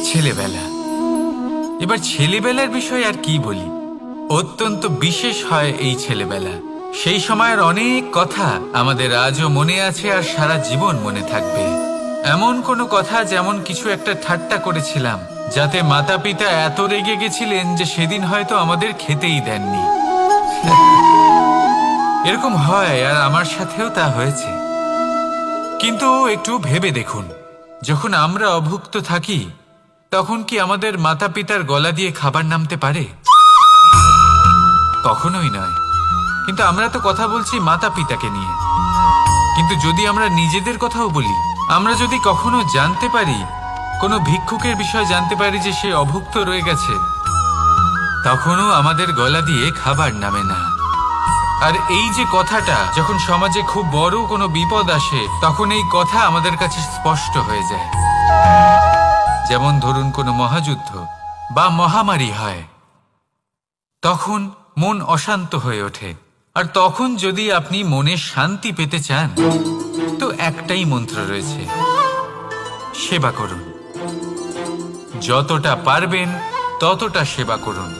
ছেলেবেলা। এবার ছেলেবেলার বিষয় আর কি বলি, অত্যন্ত বিশেষ হয় এই ছেলেবেলা। সেই সময়ের অনেক কথা আমাদের আজও মনে আছে আর সারা জীবন মনে থাকবে। এমন কোনো কথা যেমন কিছু একটা ঠাট্টা করেছিলাম, যাতে মাতা পিতা এত রেগে গেছিলেন যে সেদিন হয়তো আমাদের খেতেই দেননি। এরকম হয়, আর আমার সাথেও তা হয়েছে। কিন্তু একটু ভেবে দেখুন, যখন আমরা অভুক্ত থাকি তখন কি আমাদের মাতা পিতার গলা দিয়ে খাবার নামতে পারে? কখনোই নয়। কিন্তু আমরা তো কথা বলছি মাতা পিতাকে নিয়ে। কিন্তু যদি আমরা নিজেদের কথাও বলি, আমরা যদি কখনো জানতে পারি, কোনো ভিক্ষুকের বিষয়ে জানতে পারি যে সে অভুক্ত রয়ে গেছে, তখনও আমাদের গলা দিয়ে খাবার নামে না। আর এই যে কথাটা, যখন সমাজে খুব বড় কোনো বিপদ আসে তখন এই কথা আমাদের কাছে স্পষ্ট হয়ে যায়। যেমন ধরুন কোনো মহাযুদ্ধ বা মহামারী হয়, তখন মন অশান্ত হয়ে ওঠে। আর তখন যদি আপনি মনে শান্তি পেতে চান, তো একটাই মন্ত্র রয়েছে, সেবা করুন। যতটা পারবেন ততটা সেবা করুন।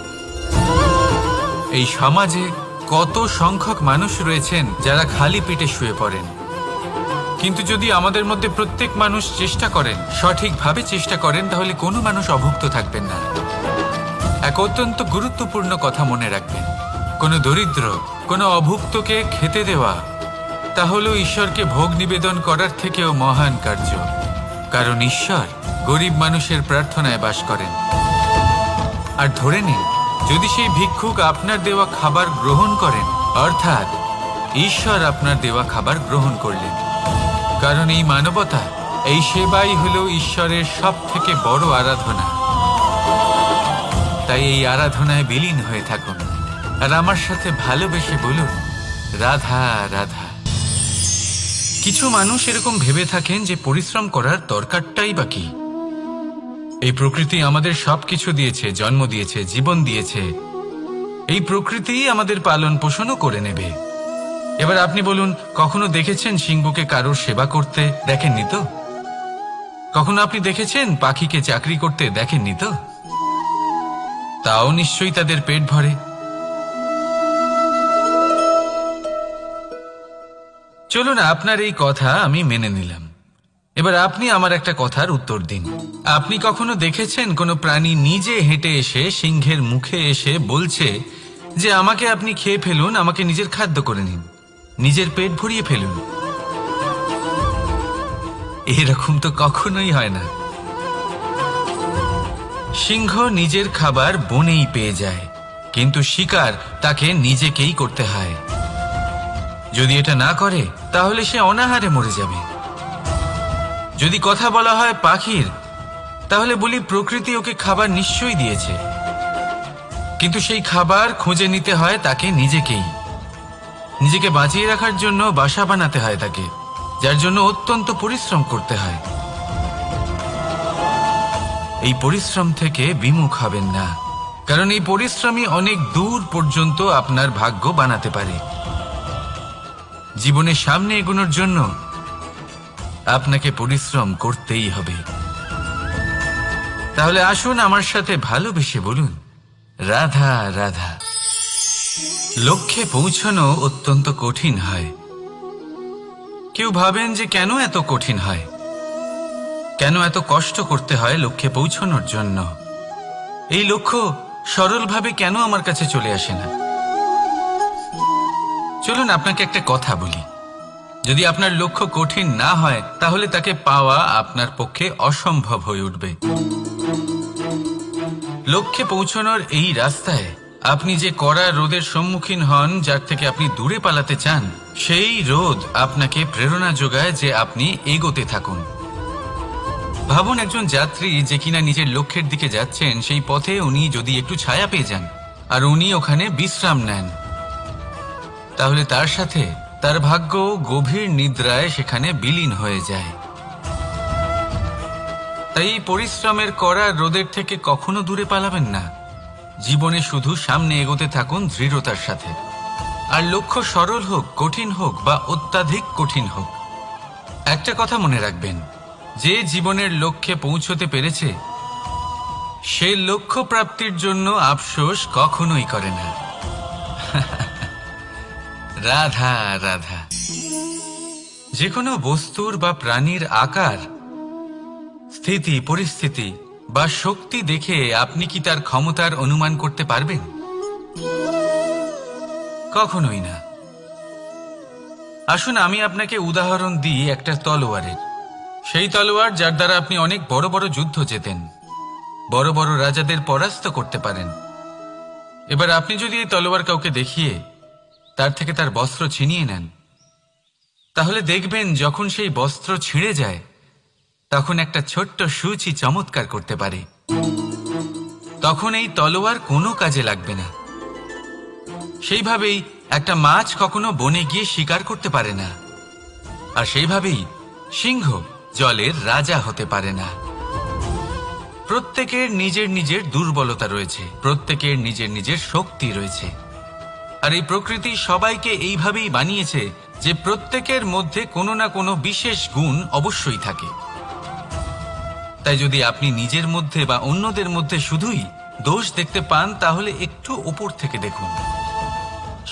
এই সমাজে কত সংখ্যক মানুষ রয়েছেন যারা খালি পেটে শুয়ে পড়েন। কিন্তু যদি আমাদের মধ্যে প্রত্যেক মানুষ চেষ্টা করেন, সঠিকভাবে চেষ্টা করেন, তাহলে কোনো মানুষ অভুক্ত থাকবেন না। এক অত্যন্ত গুরুত্বপূর্ণ কথা মনে রাখবেন, কোনো দরিদ্র, কোনো অভুক্তকে খেতে দেওয়া তা হলো ঈশ্বরকে ভোগ নিবেদন করার থেকেও মহান কার্য। কারণ ঈশ্বর গরিব মানুষের প্রার্থনায় বাস করেন। আর ধরে নিন, যদি সেই ভিক্ষুক আপনার দেওয়া খাবার গ্রহণ করেন, অর্থাৎ ঈশ্বর আপনার দেওয়া খাবার গ্রহণ করলেন। কারণ এই মানবতা, এই সেবাই হলো ঈশ্বরের সব থেকে বড় আরাধনা। তাই এই আরাধনায় বিলীন হয়ে থাকুন, আর আমার সাথে ভালোবেসে বলুন, রাধা রাধা। কিছু মানুষ এরকম ভেবে থাকেন যে পরিশ্রম করার দরকারটাই বা কি। এই প্রকৃতি আমাদের সবকিছু দিয়েছে, জন্ম দিয়েছে, জীবন দিয়েছে। এই প্রকৃতি আমাদের পালন পোষণও করে নেবে। এবার আপনি বলুন, কখনো দেখেছেন সিংহকে কারোর সেবা করতে? দেখেননি তো। কখনো আপনি দেখেছেন পাখিকে চাকরি করতে? দেখেননি তো। তাও নিশ্চয়ই তাদের পেট ভরে। চলুন, আপনার এই কথা আমি মেনে নিলাম। এবার আপনি আমার একটা কথার উত্তর দিন। আপনি কখনো দেখেছেন কোনো প্রাণী নিজে হেঁটে এসে সিংহের মুখে এসে বলছে যে আমাকে আপনি খেয়ে ফেলুন, আমাকে নিজের খাদ্য করে নিন, নিজের পেট ভরিয়ে ফেলুন? এরকম তো কখনোই হয় না। সিংহ নিজের খাবার বনেই পেয়ে যায়, কিন্তু শিকার তাকে নিজেকেই করতে হয়। যদি এটা না করে তাহলে সে অনাহারে মরে যাবে। যদি কথা বলা হয় পাখির, তাহলে বলি প্রকৃতি ওকে খাবার নিশ্চয়ই দিয়েছে, কিন্তু সেই খাবার খুঁজে নিতে হয় তাকে নিজেকেই। নিজেকে বাঁচিয়ে রাখার জন্য বাসা বানাতে হয় তাকে, যার জন্য অত্যন্ত পরিশ্রম করতে হয়। এই পরিশ্রম থেকে বিমুখ হবেন না, কারণ এই পরিশ্রমই অনেক দূর পর্যন্ত আপনার ভাগ্য বানাতে পারে। জীবনের সামনে এগোনোর জন্য আপনাকে পরিশ্রম করতেই হবে। তাহলে আসুন আমার সাথে ভালোবেসে বলুন, রাধা রাধা। লক্ষ্যে পৌঁছানো অত্যন্ত কঠিন হয়। কেউ ভাবেন যে কেন এত কঠিন হয়, কেন এত কষ্ট করতে হয় লক্ষ্যে পৌঁছানোর জন্য। এই লক্ষ্য সরলভাবে কেন আমার কাছে চলে আসে না? চলুন আপনাকে একটা কথা বলি, যদি আপনার লক্ষ্য কঠিন না হয় তাহলে তাকে পাওয়া আপনার পক্ষে অসম্ভব হয়ে উঠবে। লক্ষ্যে পৌঁছানোর এই রাস্তায় আপনি যে কড়া রোদের সম্মুখীন হন, যার থেকে আপনি দূরে পালাতে চান, সেই রোদ আপনাকে প্রেরণা যোগায় যে আপনি এগোতে থাকুন। ভাবুন, একজন যাত্রী যে কিনা নিজের লক্ষ্যের দিকে যাচ্ছেন, সেই পথে উনি যদি একটু ছায়া পেয়ে যান আর উনি ওখানে বিশ্রাম নেন, তাহলে তার সাথে তার ভাগ্য গভীর নিদ্রায় সেখানে বিলীন হয়ে যায়। তাই পরিশ্রমের কড়া রোদের থেকে কখনো দূরে পালাবেন না। জীবনে শুধু সামনে এগোতে থাকুন দৃঢ়তার সাথে। আর লক্ষ্য সরল হোক, কঠিন হোক বা অত্যাধিক কঠিন হোক, একটা কথা মনে রাখবেন, যে জীবনের লক্ষ্যে পৌঁছতে পেরেছে সে লক্ষ্য প্রাপ্তির জন্য আফসোস কখনোই করে না। রাধা রাধা। যে কোনো বস্তুর বা প্রাণীর আকার, স্থিতি, পরিস্থিতি বা শক্তি দেখে আপনি কি তার ক্ষমতার অনুমান করতে পারবেন? কখনোই না। আসুন আমি আপনাকে উদাহরণ দিই একটা তলোয়ারের। সেই তলোয়ার যার দ্বারা আপনি অনেক বড় বড় যুদ্ধ জেতেন, বড় বড় রাজাদের পরাস্ত করতে পারেন। এবার আপনি যদি এই তলোয়ার কাউকে দেখিয়ে তার থেকে তার বস্ত্র ছিনিয়ে নেন, তাহলে দেখবেন যখন সেই বস্ত্র ছিঁড়ে যায় তখন একটা ছোট্ট সূচি চমৎকার করতে পারে। তখন এই তলোয়ার কোনো কাজে লাগবে না। সেইভাবেই একটা মাছ কখনো বনে গিয়ে শিকার করতে পারে না, আর সেইভাবেই সিংহ জলের রাজা হতে পারে না। প্রত্যেকের নিজের নিজের দুর্বলতা রয়েছে, প্রত্যেকের নিজের নিজের শক্তি রয়েছে, আর এই প্রকৃতি সবাইকে এইভাবেই বানিয়েছে যে প্রত্যেকের মধ্যে কোনো না কোনো বিশেষ গুণ অবশ্যই থাকে। তাই যদি আপনি নিজের মধ্যে বা অন্যদের মধ্যে শুধুই দোষ দেখতে পান, তাহলে একটু উপর থেকে দেখুন,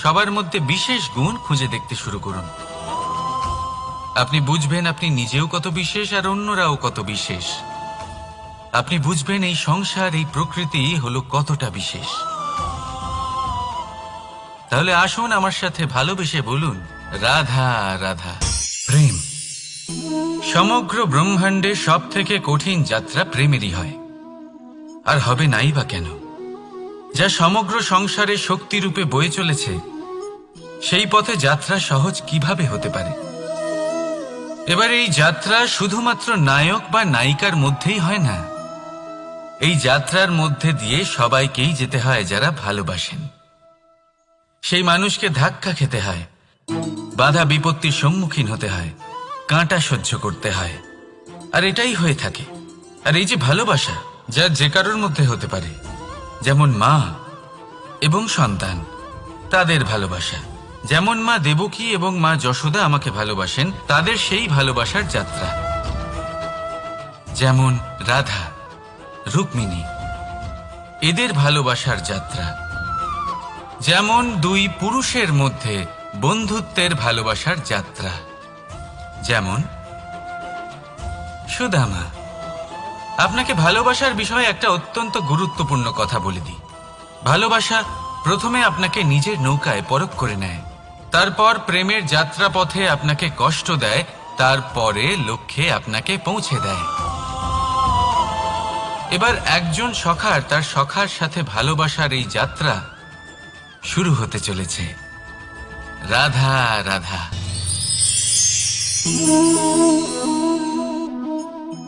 সবার মধ্যে বিশেষ গুণ খুঁজে দেখতে শুরু করুন। আপনি বুঝবেন আপনি নিজেও কত বিশেষ আর অন্যরাও কত বিশেষ। আপনি বুঝবেন এই সংসার, এই প্রকৃতি হলো কতটা বিশেষ। তাহলে আসুন আমার সাথে ভালোবেসে বলুন, রাধা রাধা। প্রেম। সমগ্র ব্রহ্মাণ্ডে সব থেকে কঠিন যাত্রা প্রেমেরই হয়, আর হবে নাই বা কেন? যা সমগ্র সংসারে শক্তিরূপে বয়ে চলেছে, সেই পথে যাত্রা সহজ কিভাবে হতে পারে? এবার এই যাত্রা শুধুমাত্র নায়ক বা নায়িকার মধ্যেই হয় না। এই যাত্রার মধ্যে দিয়ে সবাইকেই যেতে হয় যারা ভালোবাসেন। সেই মানুষকে ধাক্কা খেতে হয়, বাধা বিপত্তির সম্মুখীন হতে হয়, কাঁটা সহ্য করতে হয়, আর এটাই হয়ে থাকে। আর এই যে ভালোবাসা, যা যে কারোর মধ্যে হতে পারে, যেমন মা এবং সন্তান, তাদের ভালোবাসা, যেমন মা দেবকী এবং মা যশোদা আমাকে ভালোবাসেন, তাদের সেই ভালোবাসার যাত্রা। যেমন রাধা, রুক্মিণী, এদের ভালোবাসার যাত্রা। যেমন দুই পুরুষের মধ্যে বন্ধুত্বের ভালোবাসার যাত্রা। যেমন সুদামা। আপনাকে ভালোবাসার বিষয়ে একটা অত্যন্ত গুরুত্বপূর্ণ কথা বলে দিই। ভালোবাসা প্রথমে আপনাকে নিজের নৌকায় পরখ করে নেয়, তারপর প্রেমের যাত্রা পথে আপনাকে কষ্ট দেয়, তারপরে লক্ষ্যে আপনাকে পৌঁছে দেয়। এবার একজন সখার তার সখার সাথে ভালোবাসার এই যাত্রা শুরু হতে চলেছে। রাধা রাধা।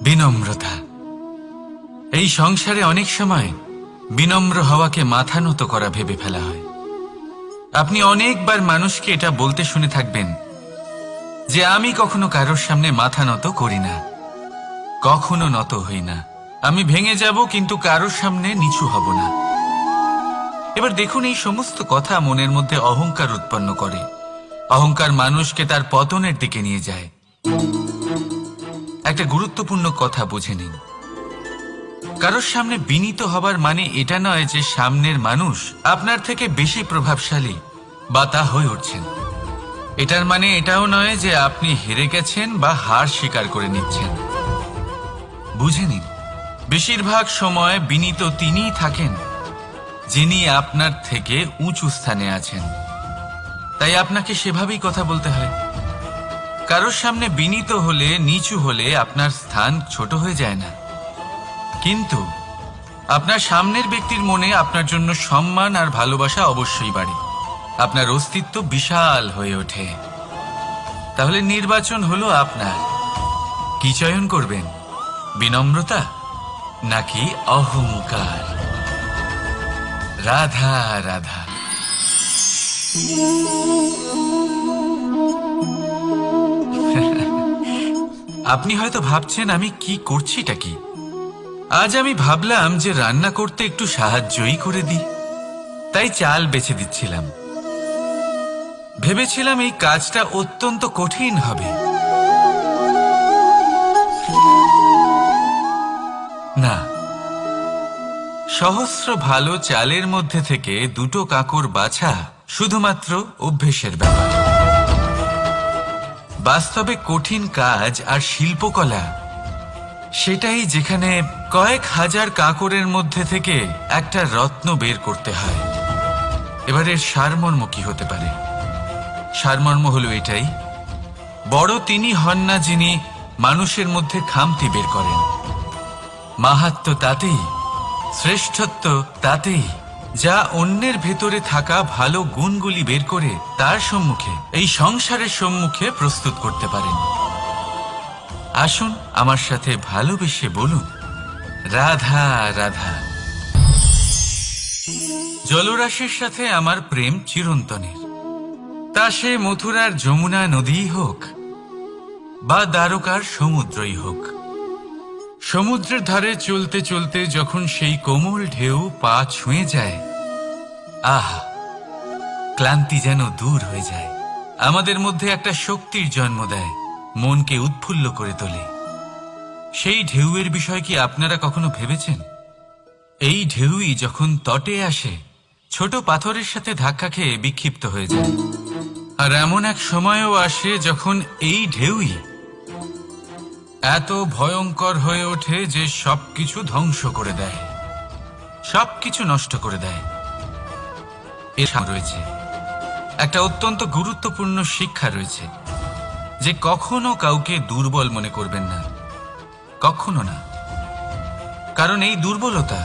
বিনম্রতা। এই সংসারে অনেক সময় বিনম্র হওয়াকে মাথা নত করা ভেবে ফেলা হয়। আপনি অনেকবার মানুষকে এটা বলতে শুনে থাকবেন যে আমি কখনো কারোর সামনে মাথা নত করি না, কখনো নত হই না, আমি ভেঙে যাব কিন্তু কারোর সামনে নিচু হব না। এবার দেখুন, এই সমস্ত কথা মনের মধ্যে অহংকার উৎপন্ন করে। অহংকার মানুষকে তার পতনের দিকে নিয়ে যায়। একটা গুরুত্বপূর্ণ কথা বুঝে নিন, কারোর সামনে বিনীত হবার মানে এটা নয় যে সামনের মানুষ আপনার থেকে বেশি প্রভাবশালী বা তা হয়ে উঠছেন। এটার মানে এটাও নয় যে আপনি হেরে গেছেন বা হার স্বীকার করে নিচ্ছেন। বুঝে নিন, বেশিরভাগ সময় বিনীত তিনিই থাকেন যিনি আপনার থেকে উঁচু স্থানে আছেন। তাই আপনাকে সেভাবেই কথা বলতে হয়। কারোর সামনে বিনীত হলে, নিচু হলে আপনার স্থান ছোট হয়ে যায় না, কিন্তু আপনার সামনের ব্যক্তির মনে আপনার জন্য সম্মান আর ভালোবাসা অবশ্যই বাড়ে। আপনার অস্তিত্ব বিশাল হয়ে ওঠে। তাহলে নির্বাচন হলো আপনার। কি চয়ন করবেন, বিনম্রতা নাকি অহংকার? রাধা রাধা। আপনি হয়তো ভাবছেন আমি কি করছিটা কি। আজ আমি ভাবলাম যে রান্না করতে একটু সাহায্যই করে দিই, তাই চাল বেছে দিচ্ছিলাম। ভেবেছিলাম এই কাজটা অত্যন্ত কঠিন হবে। না, সহস্র ভালো চালের মধ্যে থেকে দুটো কাঁকর বাছা শুধুমাত্র অভ্যেসের ব্যাপার। বাস্তবে কঠিন কাজ আর শিল্পকলা সেটাই, যেখানে কয়েক হাজার কাঁকরের মধ্যে থেকে একটা রত্ন বের করতে হয়। এবারের সারমর্ম কি হতে পারে? সারমর্ম হলো এটাই, বড় তিনি হন না যিনি মানুষের মধ্যে খামতি বের করেন। মাহাত্ম্য তাতেই, শ্রেষ্ঠত্ব তাতেই, যা অন্যের ভেতরে থাকা ভালো গুণগুলি বের করে তার সম্মুখে, এই সংসারের সম্মুখে প্রস্তুত করতে পারেন। আসুন আমার সাথে ভালোবেসে বলুন, রাধা রাধা। জলরাশির সাথে আমার প্রেম চিরন্তনের। তা সে মথুরার যমুনা নদীই হোক বা দ্বারকার সমুদ্রই হোক। সমুদ্রের ধারে চলতে চলতে যখন সেই কোমল ঢেউ পা ছুঁয়ে যায়, আহা, ক্লান্তি যেন দূর হয়ে যায়। আমাদের মধ্যে একটা শক্তির জন্ম দেয়, মনকে উৎফুল্ল করে তোলে। সেই ঢেউয়ের বিষয় কি আপনারা কখনো ভেবেছেন? এই ঢেউই যখন তটে আসে, ছোট পাথরের সাথে ধাক্কা খেয়ে বিক্ষিপ্ত হয়ে যায়। আর এমন এক সময়ও আসে যখন এই ঢেউই এত ভয়ঙ্কর হয়ে ওঠে যে সবকিছু ধ্বংস করে দেয়, সবকিছু নষ্ট করে দেয়। এর রয়েছে একটা অত্যন্ত গুরুত্বপূর্ণ শিক্ষা রয়েছে, যে কখনো কাউকে দুর্বল মনে করবেন না, কখনো না। কারণ এই দুর্বলতা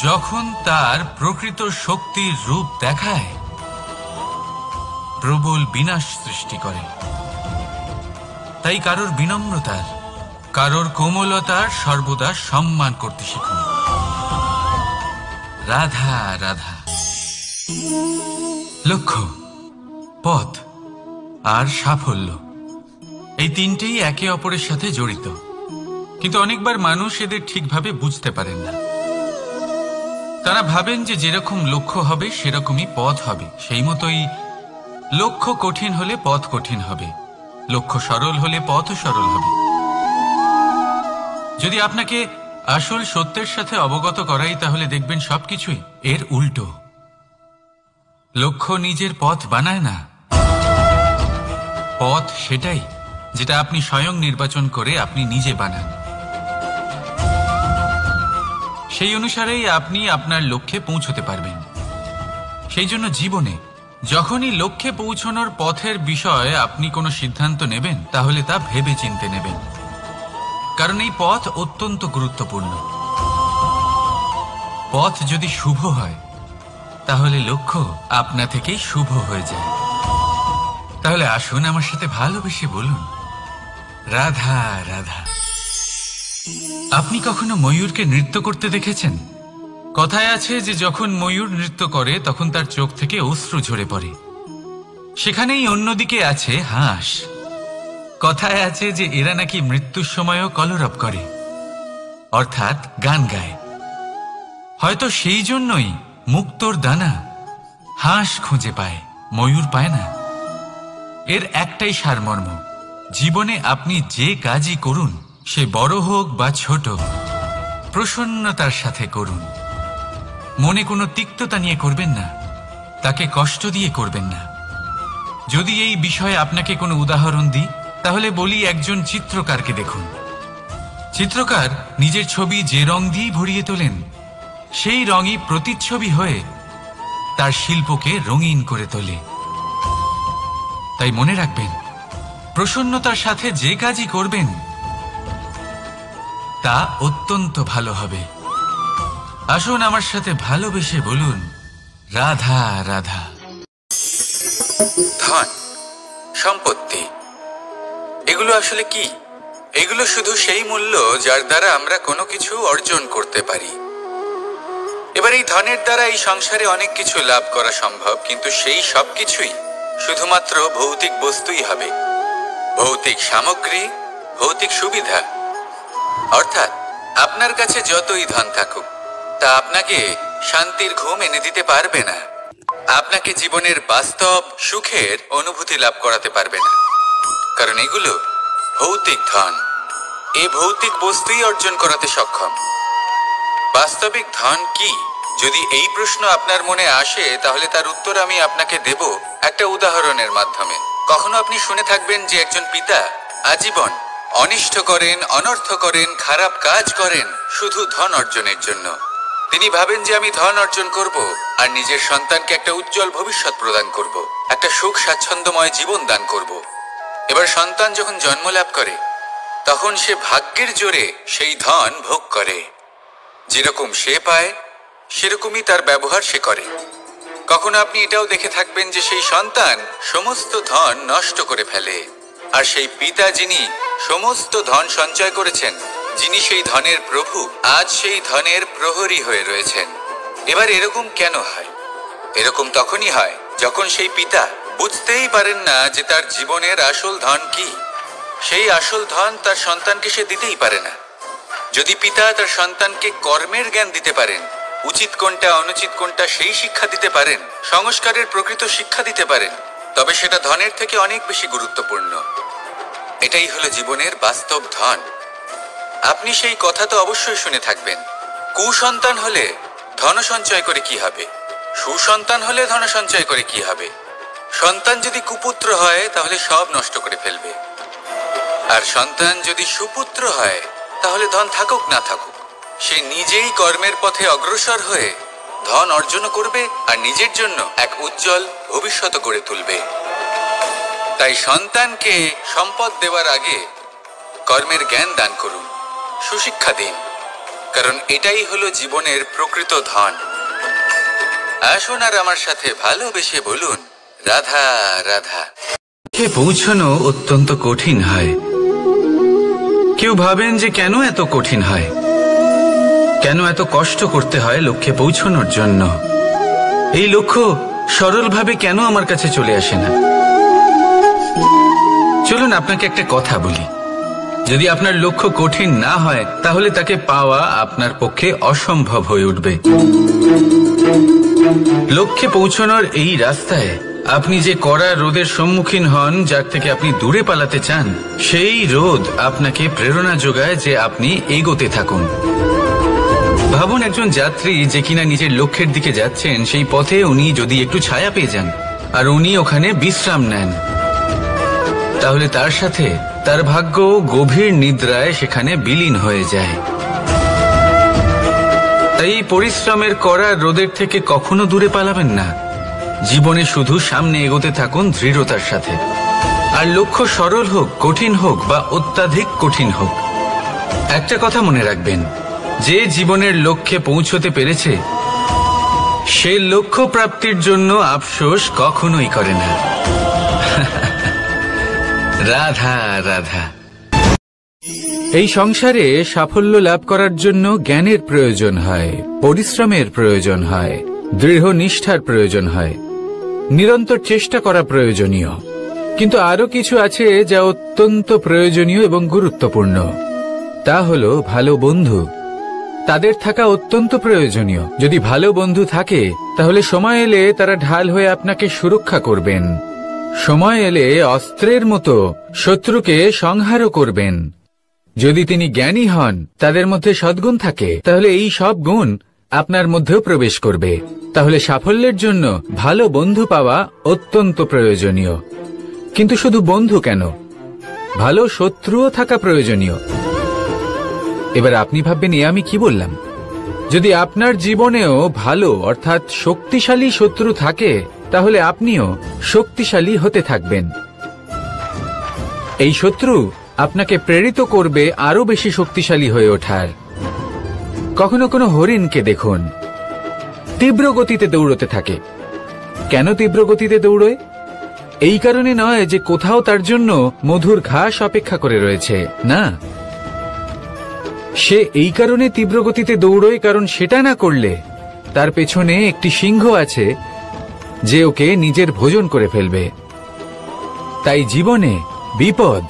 যখন তার প্রকৃত শক্তির রূপ দেখায়, প্রবল বিনাশ সৃষ্টি করে। তাই কারোর বিনম্রতার, কারোর কোমলতার সর্বদা সম্মান করতে শিখুন। রাধা রাধা। লক্ষ্য, পথ আর সাফল্য, এই তিনটেই একে অপরের সাথে জড়িত। কিন্তু অনেকবার মানুষ এদের ঠিকভাবে বুঝতে পারেন না। তারা ভাবেন যে যেরকম লক্ষ্য হবে সেরকমই পথ হবে, সেই মতোই লক্ষ্য কঠিন হলে পথ কঠিন হবে, লক্ষ্য সরল হলে পথও সরল হবে। যদি আপনাকে আসল সত্যের সাথে অবগত করাই, তাহলে দেখবেন সবকিছুই এর উল্টো। লক্ষ্য নিজের পথ বানায় না, পথ সেটাই যেটা আপনি স্বয়ং নির্বাচন করে আপনি নিজে বানান। সেই অনুসারেই আপনি আপনার লক্ষ্যে পৌঁছতে পারবেন। সেই জন্য জীবনে যখনই লক্ষ্যে পৌঁছানোর পথের বিষয়ে আপনি কোনো সিদ্ধান্ত নেবেন, তাহলে তা ভেবে চিন্তে নেবেন। কারণ এই পথ অত্যন্ত গুরুত্বপূর্ণ। পথ যদি শুভ হয়, তাহলে লক্ষ্য আপনা থেকেই শুভ হয়ে যায়। তাহলে আসুন আমার সাথে ভালোবেসে বলুন, রাধা রাধা। আপনি কখনো ময়ূরকে নৃত্য করতে দেখেছেন? কথায় আছে যে যখন ময়ূর নৃত্য করে তখন তার চোখ থেকে অশ্রু ঝরে পড়ে। সেখানেই অন্যদিকে আছে হাঁস। কথায় আছে যে এরা নাকি মৃত্যুর সময়ও কলরব করে, অর্থাৎ গান গায়। হয়তো সেই জন্যই মুক্তোর দানা হাঁস খুঁজে পায়, ময়ূর পায় না। এর একটাই সারমর্ম, জীবনে আপনি যে কাজই করুন, সে বড় হোক বা ছোট, প্রসন্নতার সাথে করুন। মনে কোনো তিক্ততা নিয়ে করবেন না, তাকে কষ্ট দিয়ে করবেন না। যদি এই বিষয়ে আপনাকে কোনো উদাহরণ দিই, তাহলে বলি, একজন চিত্রকারকে দেখুন। চিত্রকার নিজের ছবি যে রং দিয়েই ভরিয়ে তোলেন, সেই রঙই প্রতিচ্ছবি হয়ে তার শিল্পকে রঙিন করে তোলে। তাই মনে রাখবেন, প্রসন্নতার সাথে যে কাজই করবেন তা অত্যন্ত ভালো হবে। আসুন আমার সাথে ভালোবেসে বলুন, রাধা রাধা। ধন, সম্পত্তি, এগুলো আসলে কি? এগুলো শুধু সেই মূল্য যার দ্বারা আমরা কোনো কিছু অর্জন করতে পারি। এবার এই ধনের দ্বারা এই সংসারে অনেক কিছু লাভ করা সম্ভব, কিন্তু সেই সব কিছুই শুধুমাত্র ভৌতিক বস্তুই হবে, ভৌতিক সামগ্রী, ভৌতিক সুবিধা। অর্থাৎ আপনার কাছে যতই ধন থাকুক, তা আপনাকে শান্তির ঘুম এনে দিতে পারবে না, আপনাকে জীবনের বাস্তব সুখের অনুভূতি লাভ করাতে পারবে না। কারণ এগুলো ভৌতিক ধন, এই ভৌতিক বস্তুই অর্জন করাতে সক্ষম। বাস্তবিক ধন কি? যদি এই প্রশ্ন আপনার মনে আসে তাহলে তার উত্তর আমি আপনাকে দেব একটা উদাহরণের মাধ্যমে। কখনো আপনি শুনে থাকবেন যে একজন পিতা আজীবন অনিষ্ট করেন, অনর্থ করেন, খারাপ কাজ করেন শুধু ধন অর্জনের জন্য। তিনি ভাবেন যে আমি ধন অর্জন করব আর নিজের সন্তানকে একটা উজ্জ্বল ভবিষ্যৎ প্রদান করব, একটা সুখ স্বাচ্ছন্দ্যময় জীবন দান করব। এবার সন্তান যখন জন্ম লাভ করে তখন সে ভাগ্যের জোরে সেই ধন ভোগ করে। যেরকম সে পায় সেরকমই তার ব্যবহার সে করে। কখনো আপনি এটাও দেখে থাকবেন যে সেই সন্তান সমস্ত ধন নষ্ট করে ফেলে, আর সেই পিতা যিনি সমস্ত ধন সঞ্চয় করেছেন, যিনি সেই ধনের প্রভু, আজ সেই ধনের প্রহরী হয়ে রয়েছেন। এবার এরকম কেন হয়? এরকম তখনই হয় যখন সেই পিতা বুঝতেই পারেন না যে তার জীবনের আসল ধন কি। সেই আসল ধন তার সন্তানকে সে দিতেই পারে না। যদি পিতা তার সন্তানকে কর্মের জ্ঞান দিতে পারেন, উচিত কোনটা অনুচিত কোনটা সেই শিক্ষা দিতে পারেন, সংস্কারের প্রকৃত শিক্ষা দিতে পারেন, তবে সেটা ধনের থেকে অনেক বেশি গুরুত্বপূর্ণ। এটাই হলো জীবনের বাস্তব ধন। আপনি সেই কথা তো অবশ্যই শুনে থাকবেন, কুসন্তান হলে ধন সঞ্চয় করে কি হবে, সুসন্তান হলে ধন সঞ্চয় করে কি হবে। সন্তান যদি কুপুত্র হয় তাহলে সব নষ্ট করে ফেলবে, আর সন্তান যদি সুপুত্র হয় তাহলে ধন থাকুক না থাকুক সে নিজেই কর্মের পথে অগ্রসর হয়ে ধন অর্জন করবে আর নিজের জন্য এক উজ্জ্বল ভবিষ্যৎ গড়ে তুলবে। তাই সন্তানকে সম্পদ দেওয়ার আগে কর্মের জ্ঞান দান করুন, সুশিক্ষা দিন, কারণ এটাই হলো জীবনের প্রকৃত ধন। আসুন আর আমার সাথে ভালোবেসে বলুন, রাধা রাধা। লক্ষ্যে পৌঁছানো অত্যন্ত কঠিন হয়। কেউ ভাবেন যে কেন এত কঠিন হয়, কেন এত কষ্ট করতে হয় লক্ষ্যে পৌঁছানোর জন্য। এই লক্ষ্য সরলভাবে কেন আমার কাছে চলে আসে না? চলুন আপনাকে একটা কথা বলি, যদি আপনার লক্ষ্য কঠিন না হয় তাহলে তাকে পাওয়া আপনার পক্ষে অসম্ভব হয়ে উঠবে। লক্ষ্যে পৌঁছানোর এই রাস্তায় আপনি যে কড়া রোদের সম্মুখীন হন, যার থেকে আপনি দূরে পালাতে চান, সেই রোদ আপনাকে প্রেরণা যোগায় যে আপনি এগোতে থাকুন। ভাবুন একজন যাত্রী যে কিনা নিজের লক্ষ্যের দিকে যাচ্ছেন, সেই পথে উনি যদি একটু ছায়া পেয়ে যান আর উনি ওখানে বিশ্রাম নেন, তাহলে তার সাথে তার ভাগ্য গভীর নিদ্রায় সেখানে বিলীন হয়ে যায়। তাই পরিশ্রমের কড়া রোদের থেকে কখনো দূরে পালাবেন না। জীবনে শুধু সামনে এগোতে থাকুন দৃঢ়তার সাথে। আর লক্ষ্য সরল হোক, কঠিন হোক বা অত্যাধিক কঠিন হোক, একটা কথা মনে রাখবেন, যে জীবনের লক্ষ্যে পৌঁছতে পেরেছে সে লক্ষ্য প্রাপ্তির জন্য আফসোস কখনোই করে না। রাধা রাধা। এই সংসারে সাফল্য লাভ করার জন্য জ্ঞানের প্রয়োজন হয়, পরিশ্রমের প্রয়োজন হয়, দৃঢ় নিষ্ঠার প্রয়োজন হয়, নিরন্তর চেষ্টা করা প্রয়োজনীয়। কিন্তু আরো কিছু আছে যা অত্যন্ত প্রয়োজনীয় এবং গুরুত্বপূর্ণ। তা হলো ভালো বন্ধু। তাদের থাকা অত্যন্ত প্রয়োজনীয়। যদি ভালো বন্ধু থাকে তাহলে সময় এলে তারা ঢাল হয়ে আপনাকে সুরক্ষা করবেন। সময় এলে অস্ত্রের মতো শত্রুকে সংহারও করবেন। যদি তিনি জ্ঞানী হন, তাদের মধ্যে সদ্গুণ থাকে, তাহলে এই সব গুণ আপনার মধ্যেও প্রবেশ করবে। তাহলে সাফল্যের জন্য ভালো বন্ধু পাওয়া অত্যন্ত প্রয়োজনীয়। কিন্তু শুধু বন্ধু কেন, ভালো শত্রুও থাকা প্রয়োজনীয়। এবার আপনি ভাববেন, এ আমি কি বললাম? যদি আপনার জীবনেও ভালো অর্থাৎ শক্তিশালী শত্রু থাকে, তাহলে আপনিও শক্তিশালী হতে থাকবেন। এই শত্রু আপনাকে প্রেরিত করবে আরো বেশি শক্তিশালী হয়ে ওঠার। কখনো কোনো হরিণকে দেখুন, তীব্র গতিতে দৌড়তে থাকে। কেন তীব্র গতিতে দৌড়য়? এই কারণে নয় যে কোথাও তার জন্য মধুর ঘাস অপেক্ষা করে রয়েছে, না। সে এই কারণে তীব্র গতিতে দৌড়য় কারণ সেটা না করলে তার পেছনে একটি সিংহ আছে যে ওকে নিজের ভোজন করে ফেলবে। তাই জীবনে বিপদ,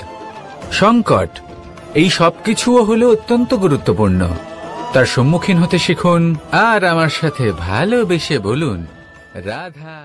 সংকট, এই সবকিছুও হলো অত্যন্ত গুরুত্বপূর্ণ। তার সম্মুখীন হতে শিখুন আর আমার সাথে ভালোবেসে বলুন, রাধা।